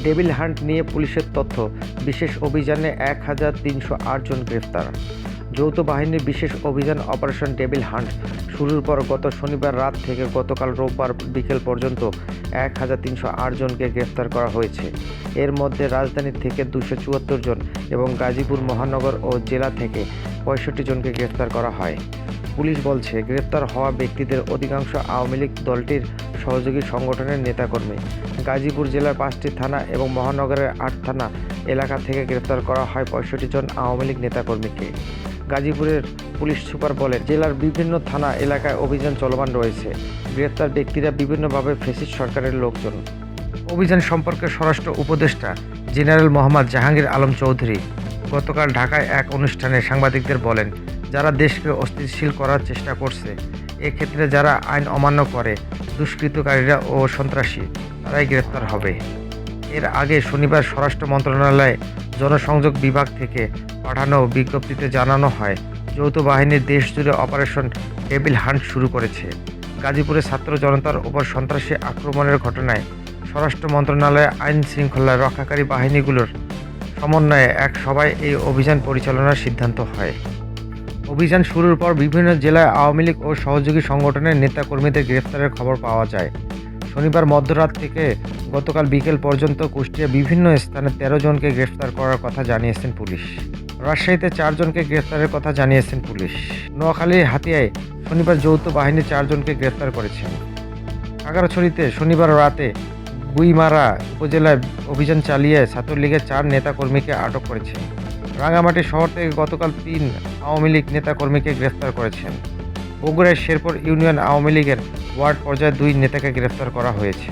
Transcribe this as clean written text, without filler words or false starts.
Devil hunt নিয়ে পুলিশের তথ্য, বিশেষ অভিযানে 1308 জন গ্রেফতার। যৌথ বাহিনীর বিশেষ অভিযান অপারেশন ডেভিল হান্ট শুরুর পর গত শনিবার রাত থেকে গতকাল রোববার বিকেল পর্যন্ত 1308 জনকে গ্রেফতার করা হয়েছে। এর মধ্যে রাজধানী থেকে 274 জন এবং গাজীপুর মহানগর ও জেলা থেকে 65 জনকে গ্রেফতার করা হয়। পুলিশ বলছে, গ্রেপ্তার হওয়া ব্যক্তিদের অধিকাংশ আওয়ামী লীগ দলটির সহযোগী সংগঠনের নেতাকর্মী। গাজীপুর জেলার 5টি থানা এবং মহানগরের 8 থানা এলাকা থেকে গ্রেপ্তার করা হয় 65 জন আওয়ামী লীগ নেতাকর্মীকে। গাজীপুরের পুলিশ সুপার বলেন, জেলার বিভিন্ন থানা এলাকায় অভিযান চলমান রয়েছে। গ্রেপ্তার ব্যক্তিরা বিভিন্নভাবে ফ্যাসিস্ট সরকারের লোকজন। অভিযান সম্পর্কে স্বরাষ্ট্র উপদেষ্টা জেনারেল মোহাম্মদ জাহাঙ্গীর আলম চৌধুরী গতকাল ঢাকায় এক অনুষ্ঠানে সাংবাদিকদের বলেন, যারা দেশকে অস্থিতিশীল করার চেষ্টা করছে, এক্ষেত্রে যারা আইন অমান্য করে, দুষ্কৃতকারীরা ও সন্ত্রাসী, তারাই গ্রেপ্তার হবে। এর আগে শনিবার স্বরাষ্ট্র মন্ত্রণালয়ে জনসংযোগ বিভাগ থেকে পাঠানো বিজ্ঞপ্তিতে জানানো হয়, যৌথ বাহিনীর দেশজুড়ে অপারেশন ডেভিল হান্ট শুরু করেছে। গাজীপুরে ছাত্র জনতার ওপর সন্ত্রাসী আক্রমণের ঘটনায় স্বরাষ্ট্র মন্ত্রণালয়ে আইন শৃঙ্খলা রক্ষাকারী বাহিনীগুলোর সমন্বয়ে এক সভায় এই অভিযান পরিচালনার সিদ্ধান্ত হয়। অভিযান শুরুর পর বিভিন্ন জেলায় আওয়ামী লীগ ও সহযোগী সংগঠনের নেতাকর্মীদের গ্রেফতারের খবর পাওয়া যায়। শনিবার মধ্যরাত থেকে গতকাল বিকেল পর্যন্ত কুষ্টিয়া বিভিন্ন স্থানে 13 জনকে গ্রেফতার করার কথা জানিয়েছেন পুলিশ। রাজশাহীতে 4 জনকে গ্রেফতারের কথা জানিয়েছেন পুলিশ। নোয়াখালী হাতিয়ায় শনিবার যৌথ বাহিনী 4 জনকে গ্রেফতার করেছেন। খাগড়াছড়িতে শনিবার রাতে গুইমারা উপজেলায় অভিযান চালিয়ে ছাত্রলীগের 4 নেতাকর্মীকে আটক করেছেন। রাঙামাটি শহর থেকে গতকাল 3 আওয়ামী লীগ নেতাকর্মীকে গ্রেফতার করেছেন। বগুড়ায় শেরপুর ইউনিয়ন আওয়ামী লীগের ওয়ার্ড পর্যায়ে 2 নেতাকে গ্রেফতার করা হয়েছে।